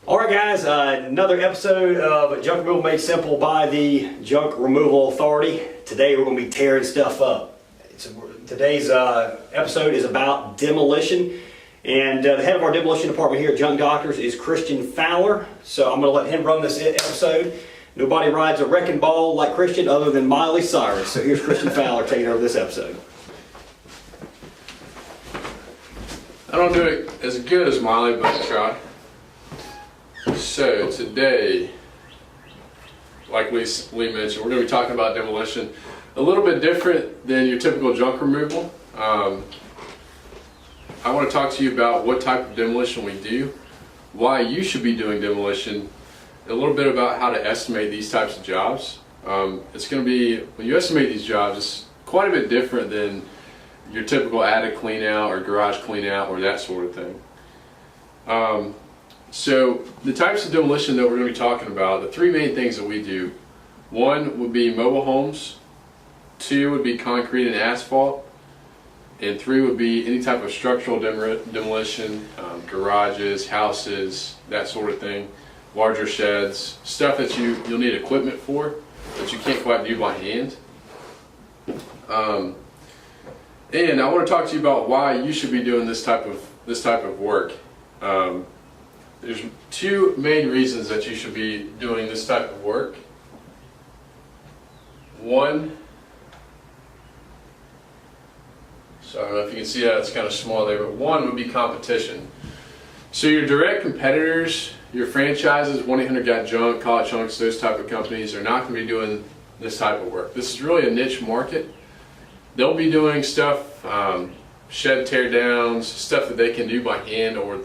Alright guys, another episode of Junk Removal Made Simple by the Junk Removal Authority. Today we're going to be tearing stuff up. Today's episode is about demolition, and the head of our demolition department here at Junk Doctors is Christian Fowler, so I'm going to let him run this episode. Nobody rides a wrecking ball like Christian other than Miley Cyrus, so here's Christian Fowler taking over this episode. I don't do it as good as Miley, but I try. So today, like Lee mentioned, we're going to be talking about demolition. A little bit different than your typical junk removal. I want to talk to you about what type of demolition we do, why you should be doing demolition, and a little bit about how to estimate these types of jobs. It's going to be, when you estimate these jobs, it's quite a bit different than your typical attic clean out or garage clean out or that sort of thing. So the types of demolition that we're going to be talking about, the three main things that we do: one would be mobile homes, two would be concrete and asphalt, and three would be any type of structural demolition, garages, houses, that sort of thing, larger sheds, stuff that you'll need equipment for that you can't quite do by hand. And I want to talk to you about why you should be doing this type of work. There's two main reasons that you should be doing this type of work. One, so I don't know if you can see that, it's kind of small there, but one would be competition. So your direct competitors, your franchises, 1-800-GOT-JUNK, Call It Chunks, those type of companies are not going to be doing this type of work. This is really a niche market. They'll be doing stuff, shed tear downs, stuff that they can do by hand, or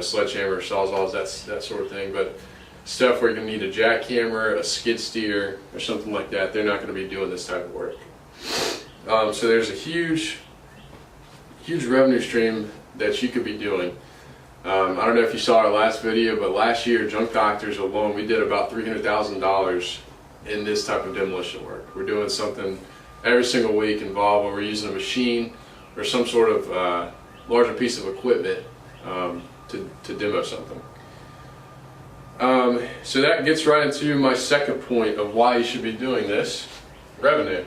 sledgehammer, sawzalls, that sort of thing. But stuff where you're going to need a jackhammer, a skid steer, or something like that, they're not going to be doing this type of work. So there's a huge revenue stream that you could be doing. I don't know if you saw our last video, but last year, Junk Doctors alone, we did about $300,000 in this type of demolition work. We're doing something every single week involved where we're using a machine or some sort of larger piece of equipment to demo something. So that gets right into my second point of why you should be doing this: revenue.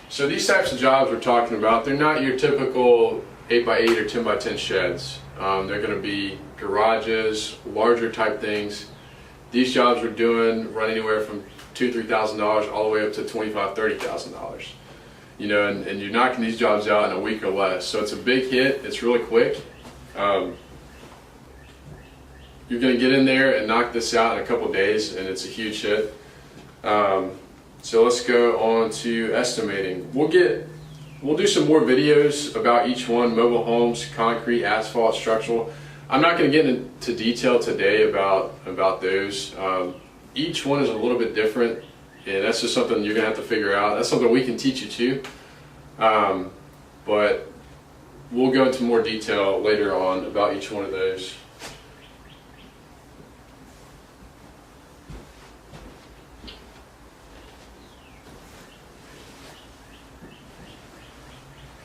So these types of jobs we're talking about, they're not your typical 8x8 or 10x10 sheds. They're going to be garages, larger type things. These jobs we're doing run anywhere from $2,000–$3,000 all the way up to $25,000–$30,000. And you're knocking these jobs out in a week or less. So it's a big hit. It's really quick. You're going to get in there and knock this out in a couple days, and it's a huge hit. So let's go on to estimating. We'll do some more videos about each one: mobile homes, concrete, asphalt, structural. I'm not going to get into detail today about those. Each one is a little bit different, and that's just something you're going to have to figure out. That's something we can teach you too, but we'll go into more detail later on about each one of those.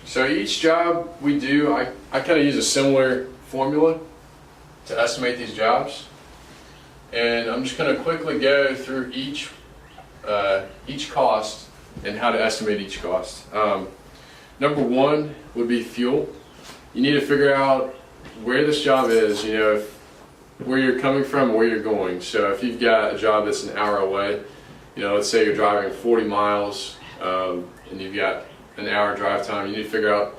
So each job we do, I kind of use a similar formula to estimate these jobs, and I'm just going to quickly go through each cost and how to estimate each cost. Number one would be fuel. You need to figure out where this job is, where you're coming from and where you're going. So if you've got a job that's an hour away, let's say you're driving 40 miles and you've got an hour drive time, you need to figure out,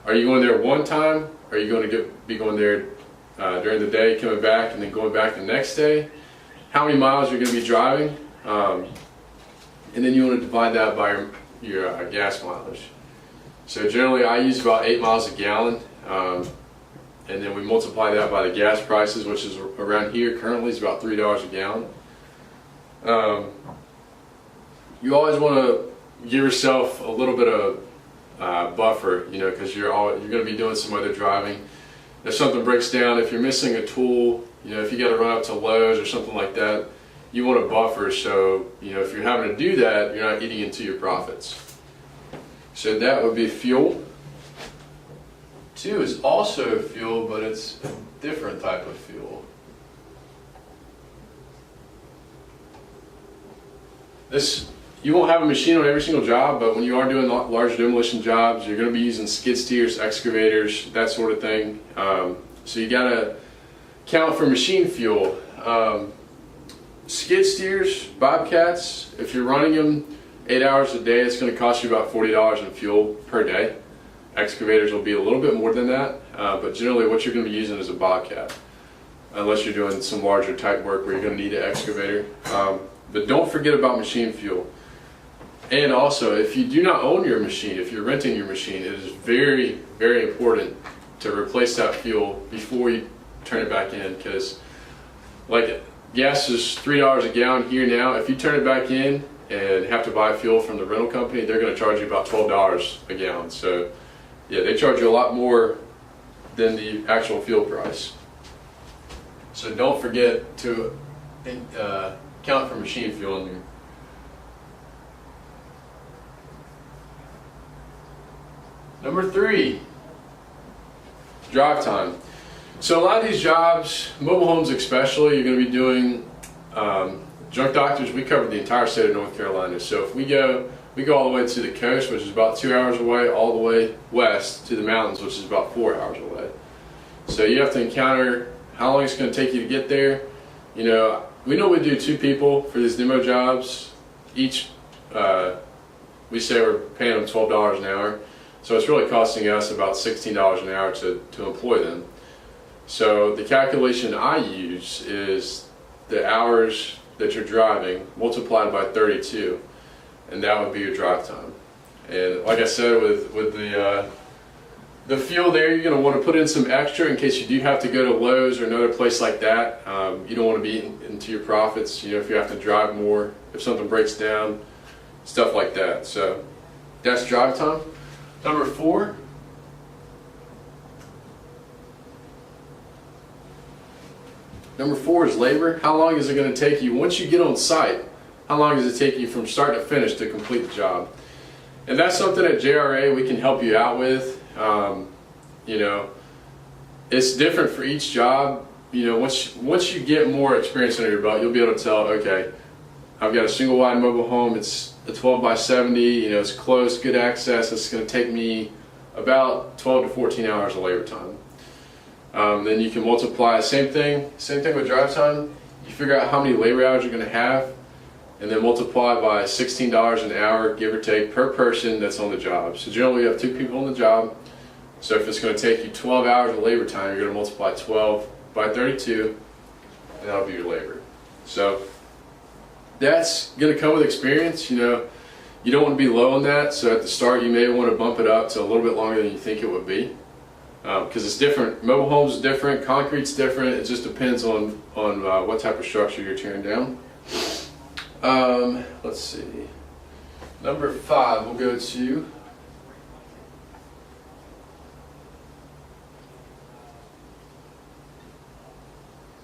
are you going there one time? Are you going to be going there during the day, coming back, and then going back the next day? How many miles you're going to be driving? And then you want to divide that by your gas mileage. So generally I use about 8 miles a gallon, and then we multiply that by the gas prices, which is around here currently is about $3 a gallon. You always want to give yourself a little bit of buffer, because you're going to be doing some other driving. If something breaks down, if you're missing a tool, if you got to run up to Lowe's or something like that, you want a buffer, so if you're having to do that, you're not eating into your profits. So that would be fuel. 2 is also fuel, but it's a different type of fuel. You won't have a machine on every single job, but when you are doing large demolition jobs, you're going to be using skid steers, excavators, that sort of thing. So you got to count for machine fuel. Skid steers, bobcats, if you're running them 8 hours a day, it's going to cost you about $40 in fuel per day. Excavators will be a little bit more than that, but generally what you're going to be using is a bobcat, unless you're doing some larger type work where you're going to need an excavator. But don't forget about machine fuel. And also, if you do not own your machine, if you're renting your machine, it is very, very important to replace that fuel before you turn it back in, because like gas is $3 a gallon here now. If you turn it back in and have to buy fuel from the rental company, they're going to charge you about $12 a gallon. So yeah, they charge you a lot more than the actual fuel price. So don't forget to count for machine fuel in there. Number 3, drive time. So a lot of these jobs, mobile homes especially, you're going to be doing junk doctors. We cover the entire state of North Carolina. So if we go all the way to the coast, which is about 2 hours away, all the way west to the mountains, which is about 4 hours away. So you have to encounter how long it's going to take you to get there. You know, we normally do 2 people for these demo jobs. Each, we say we're paying them $12 an hour. So it's really costing us about $16 an hour to employ them. So the calculation I use is the hours that you're driving multiplied by 32, and that would be your drive time. And like I said, with the fuel there, you're going to want to put in some extra in case you do have to go to Lowe's or another place like that. You don't want to be into your profits, you know, if you have to drive more, if something breaks down, stuff like that. So that's drive time. Number 4, is labor. How long is it going to take you once you get on site? How long does it take you from start to finish to complete the job? And that's something at JRA we can help you out with. You know, it's different for each job. You know, once you get more experience under your belt, you'll be able to tell, okay, I've got a single wide mobile home. It's a 12 by 70, you know, it's close, good access. It's going to take me about 12 to 14 hours of labor time. Then you can multiply, same thing with drive time. You figure out how many labor hours you're going to have, and then multiply by $16 an hour, give or take, per person that's on the job. So generally you have 2 people on the job. So if it's going to take you 12 hours of labor time, you're going to multiply 12 by 32, and that'll be your labor. So that's going to come with experience. You know, you don't want to be low on that, so at the start you may want to bump it up to a little bit longer than you think it would be, because it's different. Mobile homes is different, concrete's different. It just depends on what type of structure you're tearing down. Let's see. Number 5, we'll go to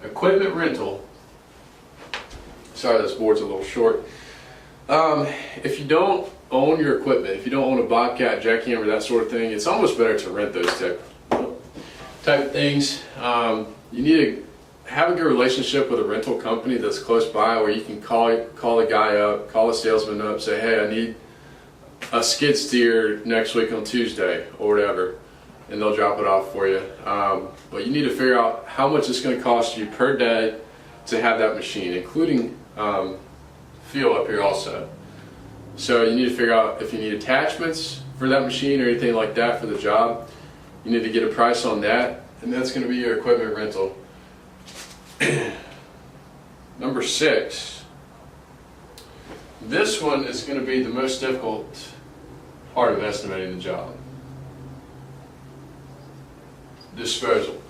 equipment rental. Sorry, this board's a little short. If you don't own your equipment, if you don't own a bobcat, jackhammer, that sort of thing, it's almost better to rent those type of things. You need to have a good relationship with a rental company that's close by, where you can call the guy up, call the salesman up, say, hey, I need a skid steer next week on Tuesday or whatever, and they'll drop it off for you. But you need to figure out how much it's going to cost you per day to have that machine, including fuel up here also. So you need to figure out if you need attachments for that machine or anything like that for the job. You need to get a price on that, and that's going to be your equipment rental. Number 6. This one is going to be the most difficult part of estimating the job. Disposal.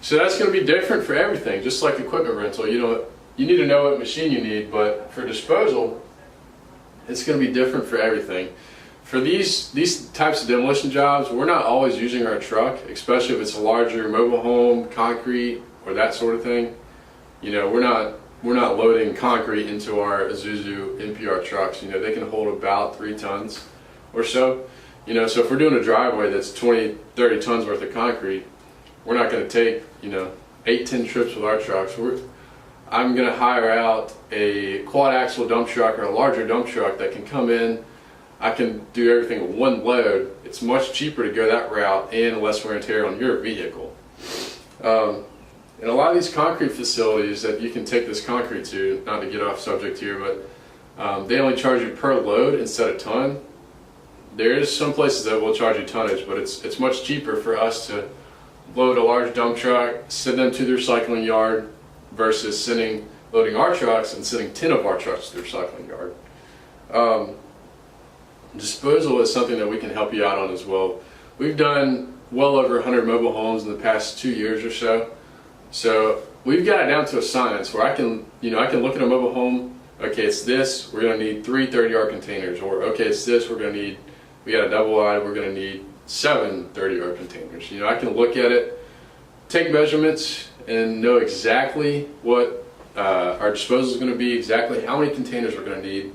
So that's going to be different for everything, just like equipment rental. You need to know what machine you need, but for disposal, it's going to be different for everything. For these types of demolition jobs, we're not always using our truck, especially if it's a larger mobile home, concrete, or that sort of thing. You know, we're not loading concrete into our Isuzu NPR trucks. You know, they can hold about 3 tons or so. You know, so if we're doing a driveway that's 20, 30 tons worth of concrete, we're not going to take, 8, 10 trips with our trucks. I'm going to hire out a quad axle dump truck or a larger dump truck that can come in. I can do everything with one load. It's much cheaper to go that route and less wear and tear on your vehicle. And a lot of these concrete facilities that you can take this concrete to, not to get off subject here, but they only charge you per load instead of ton. There is some places that will charge you tonnage, but it's much cheaper for us to load a large dump truck, send them to the recycling yard, versus loading our trucks and sending 10 of our trucks to the recycling yard. Disposal is something that we can help you out on as well. We've done well over 100 mobile homes in the past 2 years or so. So we've got it down to a science where I can look at a mobile home. Okay, it's this. We're going to need 3 30-yard containers. Or okay, it's this. We got a double wide. We're going to need 7 30-yard containers. I can look at it, take measurements, and know exactly what our disposal is going to be, exactly how many containers we're going to need.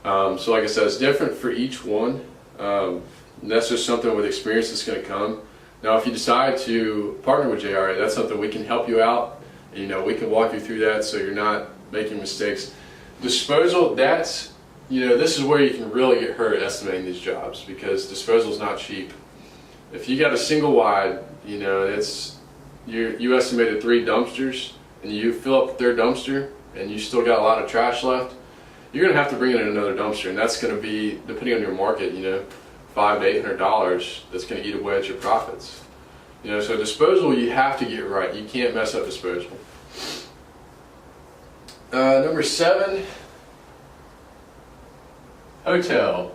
So like I said, it's different for each one. And that's just something with experience that's going to come. Now, if you decide to partner with JRA, that's something we can help you out. We can walk you through that so you're not making mistakes. Disposal, this is where you can really get hurt estimating these jobs, because disposal is not cheap. If you got a single wide, you estimated 3 dumpsters, and you fill up their dumpster, and you still got a lot of trash left, you're going to have to bring in another dumpster, and that's going to be, depending on your market, $500 to $800. That's going to eat away at your profits. So disposal, you have to get right. You can't mess up disposal. Number 7, hotel.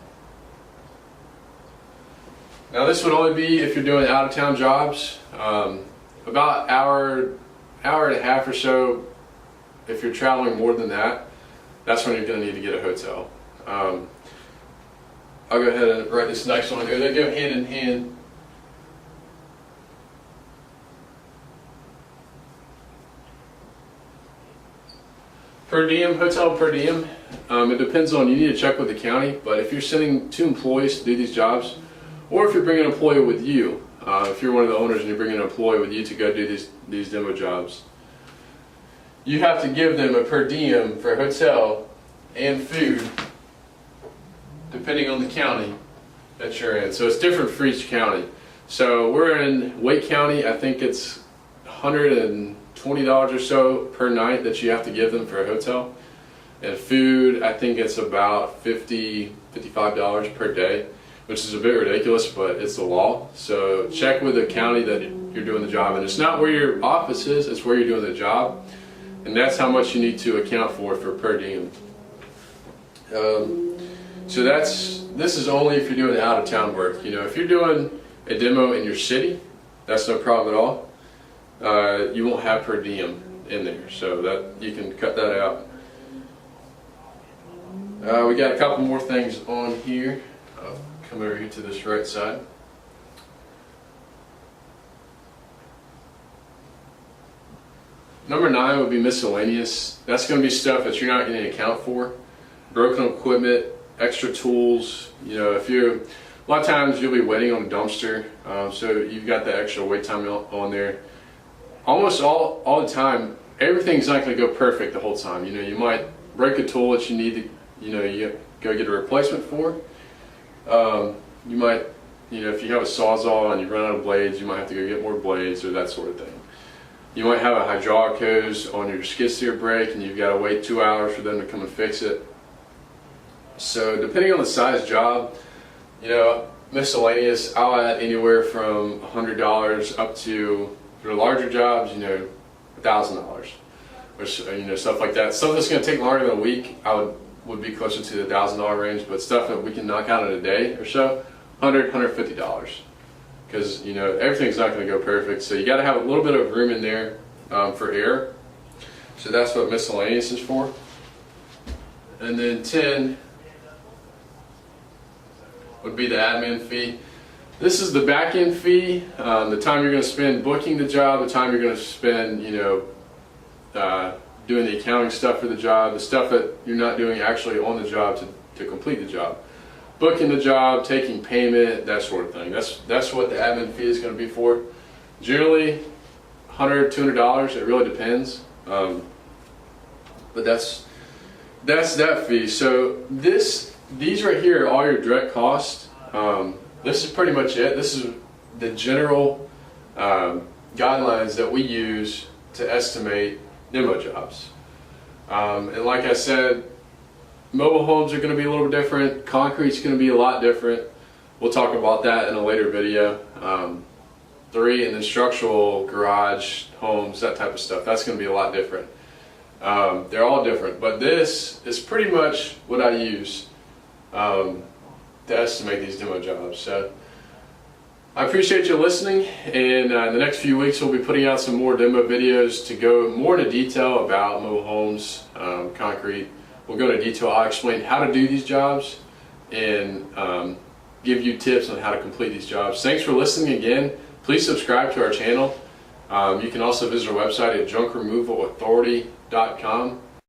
Now this would only be if you're doing out-of-town jobs. About hour and a half or so. If you're traveling more than that, that's when you're going to need to get a hotel. I'll go ahead and write this next one here. They go hand in hand. Per diem, hotel per diem. It depends on, you need to check with the county, but if you're sending 2 employees to do these jobs, or if you're bringing an employee with you, if you're one of the owners and you're bringing an employee with you to go do these demo jobs, you have to give them a per diem for hotel and food, depending on the county that you're in. So it's different for each county. So we're in Wake County. I think it's $120 or so per night that you have to give them for a hotel. And food, I think it's about $50, $55 per day, which is a bit ridiculous, but it's the law. So check with the county that you're doing the job. And it's not where your office is, it's where you're doing the job. And that's how much you need to account for per diem. So this is only if you're doing out-of-town work. If you're doing a demo in your city, that's no problem at all. You won't have per diem in there, so that you can cut that out. We got a couple more things on here. I'll come over here to this right side. Number 9 would be miscellaneous. That's going to be stuff that you're not going to account for. Broken equipment, extra tools. A lot of times you'll be waiting on a dumpster, so you've got that extra wait time on there. Almost all the time, everything's not going to go perfect the whole time. You might break a tool that you need to, you go get a replacement for. You might, if you have a sawzall and you run out of blades, you might have to go get more blades or that sort of thing. You might have a hydraulic hose on your skid steer brake and you've got to wait 2 hours for them to come and fix it. So depending on the size job, miscellaneous, I'll add anywhere from $100 up to, for larger jobs, $1,000, which stuff like that. Stuff that's going to take longer than a week, I would be closer to the $1,000 range, but stuff that we can knock out in a day or so, $150. Because everything's not going to go perfect, so you got to have a little bit of room in there for error. So that's what miscellaneous is for. And then 10 would be the admin fee. This is the back end fee, the time you're going to spend booking the job, the time you're going to spend doing the accounting stuff for the job, the stuff that you're not doing actually on the job to complete the job. booking the job, taking payment, that sort of thing. That's what the admin fee is going to be for. Generally, $100, $200. It really depends. But that's that fee. So these right here are all your direct costs. This is pretty much it. This is the general guidelines that we use to estimate demo jobs. And like I said, mobile homes are going to be a little bit different. Concrete's going to be a lot different. We'll talk about that in a later video. 3, and then structural, garage, homes, that type of stuff. That's going to be a lot different. They're all different, but this is pretty much what I use to estimate these demo jobs. So I appreciate you listening, and in the next few weeks we'll be putting out some more demo videos to go more into detail about mobile homes, concrete. We'll go into detail. I'll explain how to do these jobs and give you tips on how to complete these jobs. Thanks for listening again. Please subscribe to our channel. You can also visit our website at junkremovalauthority.com.